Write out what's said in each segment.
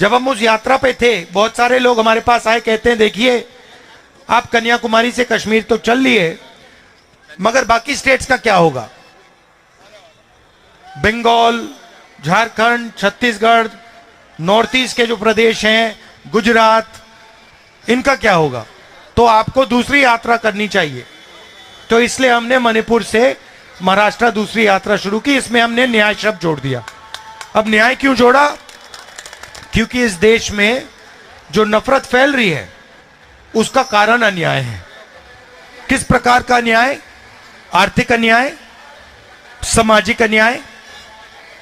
जब हम उस यात्रा पे थे, बहुत सारे लोग हमारे पास आए, कहते हैं देखिए आप कन्याकुमारी से कश्मीर तो चल लिए, मगर बाकी स्टेट्स का क्या होगा? बंगाल, झारखंड, छत्तीसगढ़, नॉर्थ ईस्ट के जो प्रदेश हैं, गुजरात, इनका क्या होगा? तो आपको दूसरी यात्रा करनी चाहिए। तो इसलिए हमने मणिपुर से महाराष्ट्र दूसरी यात्रा शुरू की। इसमें हमने न्याय शब्द जोड़ दिया। अब न्याय क्यों जोड़ा? क्योंकि इस देश में जो नफरत फैल रही है उसका कारण अन्याय है। किस प्रकार का अन्याय? आर्थिक अन्याय, सामाजिक अन्याय,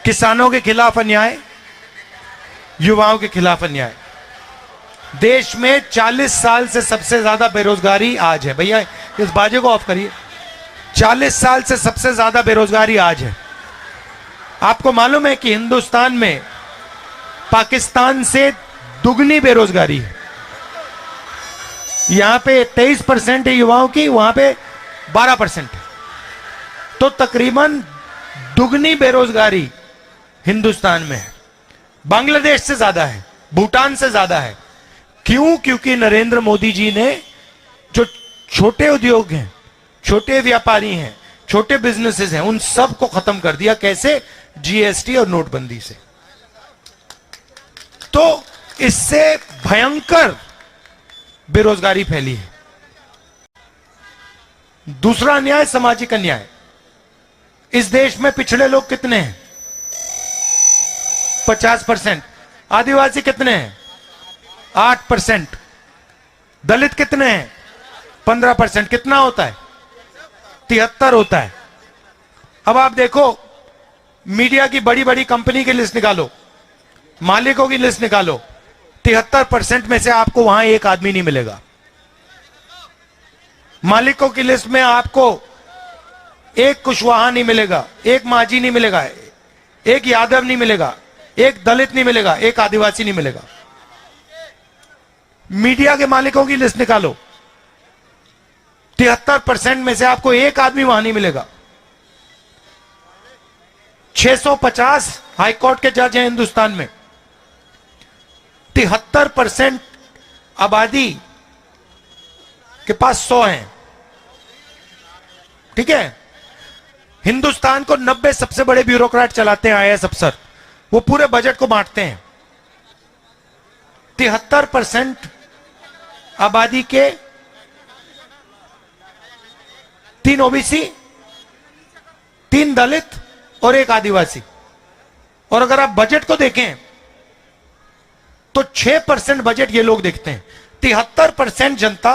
किसानों के खिलाफ अन्याय, युवाओं के खिलाफ अन्याय। देश में 40 साल से सबसे ज्यादा बेरोजगारी आज है। भैया इस बाजे को ऑफ करिए। 40 साल से सबसे ज्यादा बेरोजगारी आज है। आपको मालूम है कि हिंदुस्तान में पाकिस्तान से दुगनी बेरोजगारी है। यहां पे 23% है युवाओं की, वहां पे 12% है। तो तकरीबन दुगनी बेरोजगारी हिंदुस्तान में है। बांग्लादेश से ज्यादा है, भूटान से ज्यादा है। क्यों? क्योंकि नरेंद्र मोदी जी ने जो छोटे उद्योग हैं, छोटे व्यापारी हैं, छोटे बिजनेसेस हैं, उन सब को खत्म कर दिया। कैसे? जीएसटी और नोटबंदी से। तो इससे भयंकर बेरोजगारी फैली है। दूसरा अन्याय सामाजिक अन्याय। इस देश में पिछड़े लोग कितने हैं? 50%। आदिवासी कितने हैं? 8%। दलित कितने हैं? 15%। कितना होता है? 73 होता है। अब आप देखो, मीडिया की बड़ी बड़ी कंपनी की लिस्ट निकालो, मालिकों की लिस्ट निकालो, 73% में से आपको वहां एक आदमी नहीं मिलेगा। मालिकों की लिस्ट में आपको एक कुशवाहा नहीं मिलेगा, एक माझी नहीं मिलेगा, एक यादव नहीं मिलेगा, एक दलित नहीं मिलेगा, एक आदिवासी नहीं मिलेगा। मीडिया के मालिकों की लिस्ट निकालो, 73% में से आपको एक आदमी वहां नहीं मिलेगा। 650 हाईकोर्ट के जज हैं हिंदुस्तान में। 73% आबादी के पास 100 हैं। ठीक है? हिंदुस्तान को 90 सबसे बड़े ब्यूरोक्रेट चलाते हैं, आईएएस अफसर। वो पूरे बजट को बांटते हैं। 73% आबादी के 3 ओबीसी, 3 दलित और 1 आदिवासी। और अगर आप बजट को देखें तो 6% बजट ये लोग देखते हैं। 73% जनता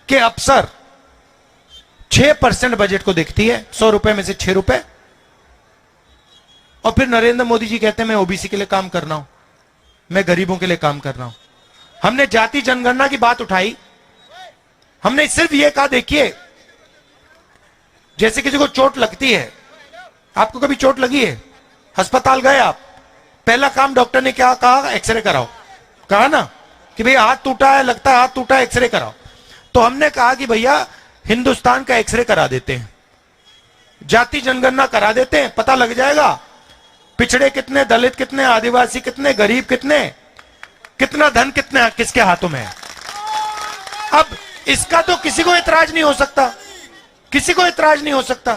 के अफसर 6% बजट को देखती है, 100 रुपए में से 6 रुपए। और फिर नरेंद्र मोदी जी कहते हैं मैं ओबीसी के लिए काम कर रहा हूं, मैं गरीबों के लिए काम कर रहा हूं। हमने जाति जनगणना की बात उठाई। हमने सिर्फ यह कहा, देखिए जैसे किसी को चोट लगती है, आपको कभी चोट लगी है, अस्पताल गए आप, पहला काम डॉक्टर ने क्या कहा? एक्सरे कराओ। कहा ना कि भैया हाथ टूटा है, लगता है हाथ टूटा है, एक्सरे कराओ। तो हमने कहा कि भैया हिंदुस्तान का एक्सरे करा देते हैं, जाति जनगणना करा देते हैं, पता लग जाएगा पिछड़े कितने, दलित कितने, आदिवासी कितने, गरीब कितने, कितना धन कितने किसके हाथों में है। अब इसका तो किसी को इतराज नहीं हो सकता, किसी को इतराज नहीं हो सकता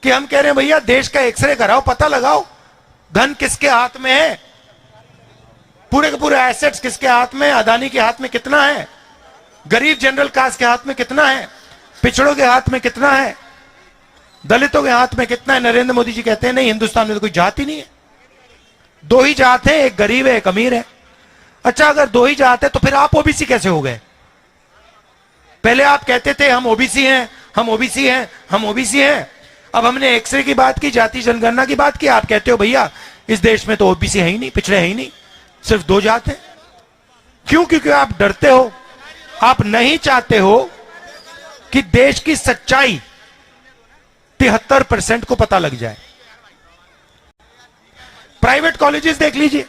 कि हम कह रहे हैं भैया देश का एक्सरे कराओ, पता लगाओ धन किसके हाथ में है, पूरे के पूरे एसेट्स किसके हाथ में, अदानी के हाथ में कितना है, गरीब जनरल कास्ट के हाथ में कितना है, पिछड़ों के हाथ में कितना है, दलितों के हाथ में कितना है। नरेंद्र मोदी जी कहते हैं नहीं, हिंदुस्तान में तो कोई जात ही नहीं है, 2 ही जात है, एक गरीब है, एक अमीर है। अच्छा, अगर 2 ही जात है तो फिर आप ओबीसी कैसे हो गए? पहले आप कहते थे हम ओबीसी हैं, हम ओबीसी हैं, हम ओबीसी हैं। अब हमने एक्सरे की बात की, जाति जनगणना की बात की, आप कहते हो भैया इस देश में तो ओबीसी है ही नहीं, पिछड़े है ही नहीं, सिर्फ 2 जात है। क्यों? क्योंकि आप डरते हो, आप नहीं चाहते हो कि देश की सच्चाई 73% को पता लग जाए। प्राइवेट कॉलेजेस देख लीजिए,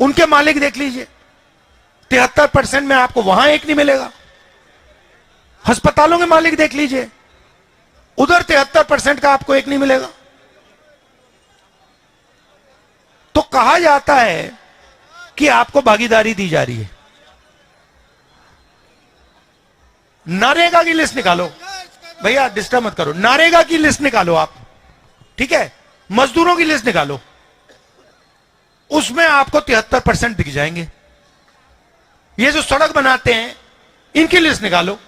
उनके मालिक देख लीजिए, 73% में आपको वहां एक नहीं मिलेगा। अस्पतालों के मालिक देख लीजिए, उधर 73% का आपको एक नहीं मिलेगा। तो कहा जाता है कि आपको भागीदारी दी जा रही है। नरेगा की लिस्ट निकालो भैया, डिस्टर्ब मत करो। नरेगा की लिस्ट निकालो आप, ठीक है, मजदूरों की लिस्ट निकालो, उसमें आपको 73% दिख जाएंगे। ये जो सड़क बनाते हैं इनकी लिस्ट निकालो,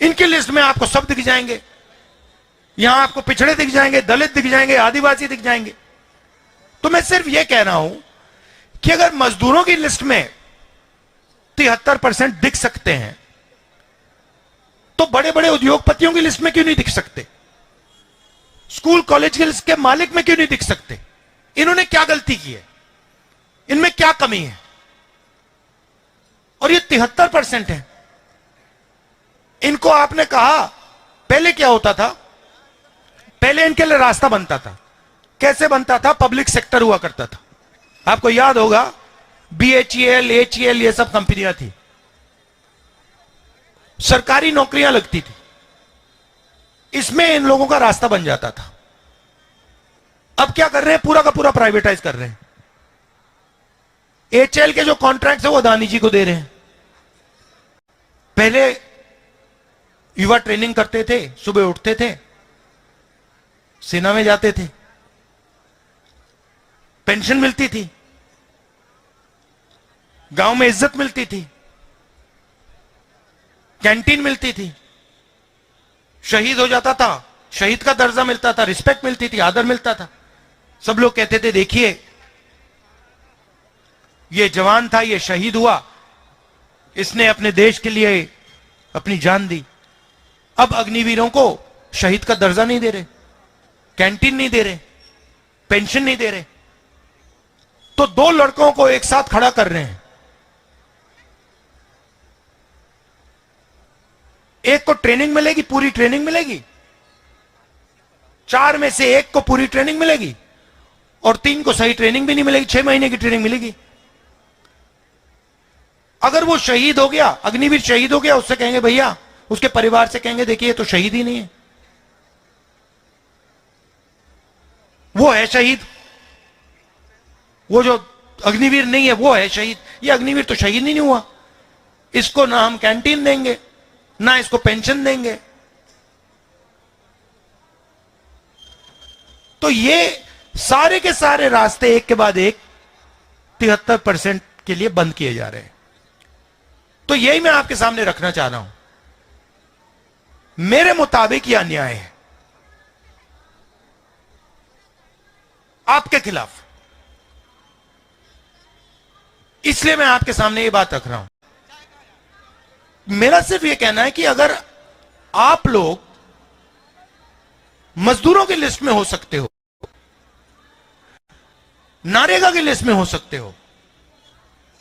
इनकी लिस्ट में आपको सब दिख जाएंगे। यहां आपको पिछड़े दिख जाएंगे, दलित दिख जाएंगे, आदिवासी दिख जाएंगे। तो मैं सिर्फ यह कह रहा हूं कि अगर मजदूरों की लिस्ट में 73% दिख सकते हैं तो बड़े बड़े उद्योगपतियों की लिस्ट में क्यों नहीं दिख सकते? स्कूल कॉलेज की लिस्ट के मालिक में क्यों नहीं दिख सकते? इन्होंने क्या गलती की है? इनमें क्या कमी है? और ये 73% है। इनको आपने कहा, पहले क्या होता था? पहले इनके लिए रास्ता बनता था। कैसे बनता था? पब्लिक सेक्टर हुआ करता था। आपको याद होगा BHEL, HEL ये सब कंपनियां थी, सरकारी नौकरियां लगती थी, इसमें इन लोगों का रास्ता बन जाता था। अब क्या कर रहे हैं? पूरा का पूरा प्राइवेटाइज कर रहे हैं। HL के जो कॉन्ट्रैक्ट है वो अदानी जी को दे रहे हैं। पहले युवा ट्रेनिंग करते थे, सुबह उठते थे, सेना में जाते थे, पेंशन मिलती थी, गांव में इज्जत मिलती थी, कैंटीन मिलती थी, शहीद हो जाता था, शहीद का दर्जा मिलता था, रिस्पेक्ट मिलती थी, आदर मिलता था। सब लोग कहते थे देखिए ये जवान था, ये शहीद हुआ, इसने अपने देश के लिए अपनी जान दी। अब अग्निवीरों को शहीद का दर्जा नहीं दे रहे, कैंटीन नहीं दे रहे, पेंशन नहीं दे रहे। तो दो लड़कों को एक साथ खड़ा कर रहे हैं। एक को ट्रेनिंग मिलेगी, पूरी ट्रेनिंग मिलेगी, 4 में से एक को पूरी ट्रेनिंग मिलेगी और 3 को सही ट्रेनिंग भी नहीं मिलेगी, 6 महीने की ट्रेनिंग मिलेगी। अगर वो शहीद हो गया, अग्निवीर शहीद हो गया, उससे कहेंगे भैया, उसके परिवार से कहेंगे देखिए ये तो शहीद ही नहीं है, वो है शहीद, वो जो अग्निवीर नहीं है वो है शहीद। ये अग्निवीर तो शहीद ही नहीं हुआ, इसको ना हम कैंटीन देंगे ना इसको पेंशन देंगे। तो ये सारे के सारे रास्ते एक के बाद एक 73% के लिए बंद किए जा रहे हैं। तो यही मैं आपके सामने रखना चाह रहा हूं। मेरे मुताबिक यह अन्याय है आपके खिलाफ, इसलिए मैं आपके सामने ये बात रख रहा हूं। मेरा सिर्फ ये कहना है कि अगर आप लोग मजदूरों की लिस्ट में हो सकते हो, नरेगा की लिस्ट में हो सकते हो,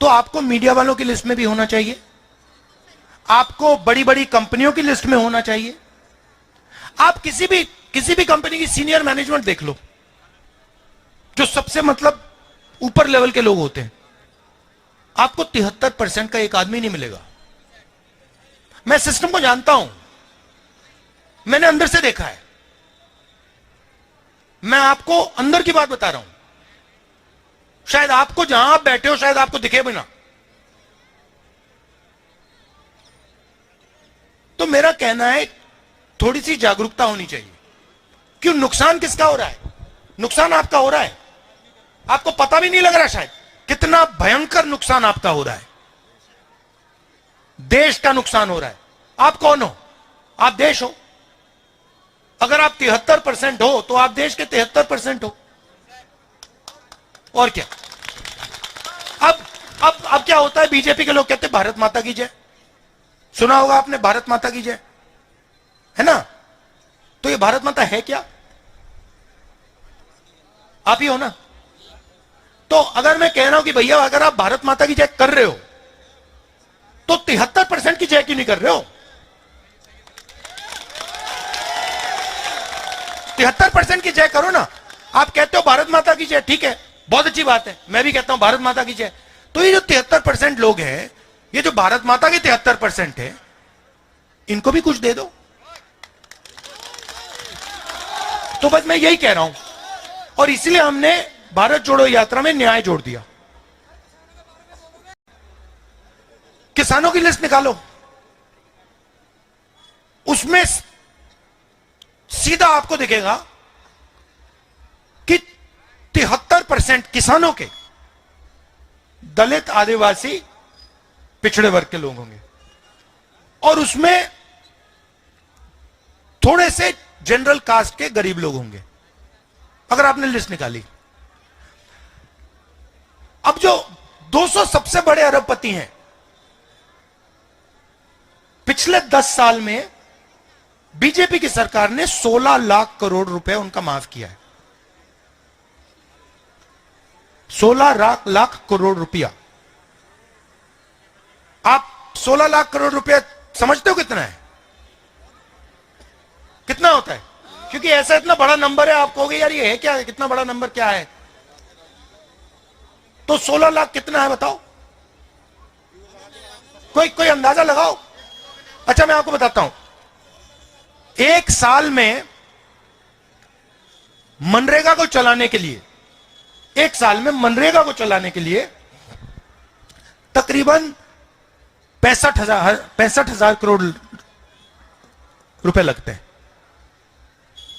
तो आपको मीडिया वालों की लिस्ट में भी होना चाहिए, आपको बड़ी बड़ी कंपनियों की लिस्ट में होना चाहिए। आप किसी भी कंपनी की सीनियर मैनेजमेंट देख लो, जो सबसे मतलब ऊपर लेवल के लोग होते हैं, आपको 73% का एक आदमी नहीं मिलेगा। मैं सिस्टम को जानता हूं, मैंने अंदर से देखा है, मैं आपको अंदर की बात बता रहा हूं। शायद आपको जहां आप बैठे हो शायद आपको दिखे भी ना। तो मेरा कहना है थोड़ी सी जागरूकता होनी चाहिए। क्यों? नुकसान किसका हो रहा है? नुकसान आपका हो रहा है, आपको पता भी नहीं लग रहा शायद कितना भयंकर नुकसान आपका हो रहा है। देश का नुकसान हो रहा है। आप कौन हो? आप देश हो। अगर आप 73% हो तो आप देश के 73% हो। और क्या? अब क्या होता है? बीजेपी के लोग कहते हैं भारत माता की जय, सुना होगा आपने, भारत माता की जय, है ना? तो ये भारत माता है क्या? आप ही हो ना? तो अगर मैं कह रहा हूं कि भैया अगर आप भारत माता की जय कर रहे हो तो 73% की जय क्यों नहीं कर रहे हो? 73% की जय करो ना। आप कहते हो भारत माता की जय, ठीक है, बहुत अच्छी बात है, मैं भी कहता हूं भारत माता की जय। तो ये जो 73% लोग हैं, ये जो भारत माता के 73% है, इनको भी कुछ दे दो। तो बस मैं यही कह रहा हूं। और इसलिए हमने भारत जोड़ो यात्रा में न्याय जोड़ दिया। किसानों की लिस्ट निकालो, उसमें सीधा आपको दिखेगा कि 73% किसानों के दलित, आदिवासी, पिछड़े वर्ग के लोग होंगे और उसमें थोड़े से जनरल कास्ट के गरीब लोग होंगे, अगर आपने लिस्ट निकाली। अब जो 200 सबसे बड़े अरबपति हैं, पिछले 10 साल में बीजेपी की सरकार ने 16 लाख करोड़ रुपए उनका माफ किया है। 16 लाख करोड़ रुपया। आप 16 लाख करोड़ रुपया समझते हो कितना है? कितना होता है? क्योंकि ऐसा इतना बड़ा नंबर है, आप कहोगे यार ये है क्या, कितना बड़ा नंबर क्या है? तो 16 लाख कितना है बताओ, कोई अंदाजा लगाओ। अच्छा मैं आपको बताता हूं, एक साल में मनरेगा को चलाने के लिए, एक साल में मनरेगा को चलाने के लिए तकरीबन 65,000 करोड़ रुपए लगते हैं।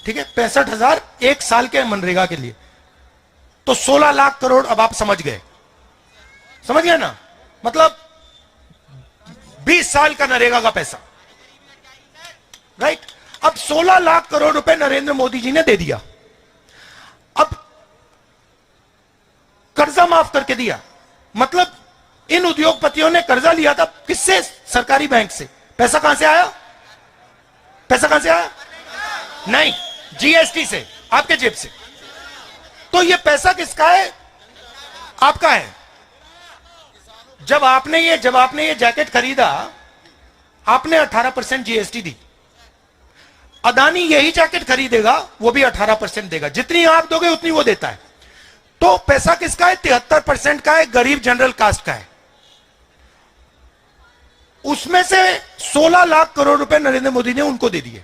ठीक है, 65,000 एक साल के मनरेगा के लिए, तो 16 लाख करोड़। अब आप समझ गए ना, मतलब 20 साल का नरेगा का पैसा, राइट। अब 16 लाख करोड़ रुपए नरेंद्र मोदी जी ने दे दिया। अब कर्जा माफ करके दिया, मतलब इन उद्योगपतियों ने कर्जा लिया था किससे? सरकारी बैंक से। पैसा कहां से आया? पैसा कहां से आया? नहीं, जीएसटी से, आपके जेब से। तो ये पैसा किसका है? आपका है। जब आपने ये जैकेट खरीदा, आपने 18% जीएसटी दी। अदानी यही जैकेट खरीदेगा, वो भी 18% देगा। जितनी आप दोगे उतनी वो देता है। तो पैसा किसका है? 73% का है, गरीब जनरल कास्ट का है। उसमें से 16 लाख करोड़ रुपए नरेंद्र मोदी ने उनको दे दिए।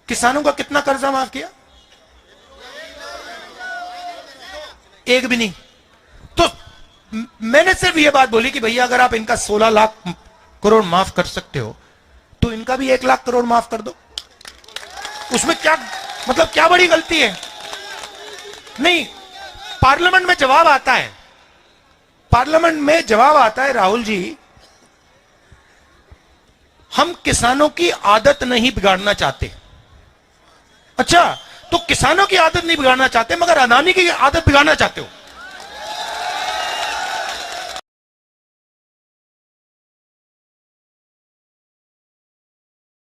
किसानों का कितना कर्जा माफ किया? एक भी नहीं। तो मैंने सिर्फ ये बात बोली कि भैया अगर आप इनका 16 लाख करोड़ माफ कर सकते हो तो इनका भी 1 लाख करोड़ माफ कर दो। उसमें क्या मतलब, क्या बड़ी गलती है? नहीं, पार्लियामेंट में जवाब आता है, पार्लियामेंट में जवाब आता है, राहुल जी हम किसानों की आदत नहीं बिगाड़ना चाहते। अच्छा, तो किसानों की आदत नहीं बिगाड़ना चाहते मगर अदानी की आदत बिगाड़ना चाहते हो।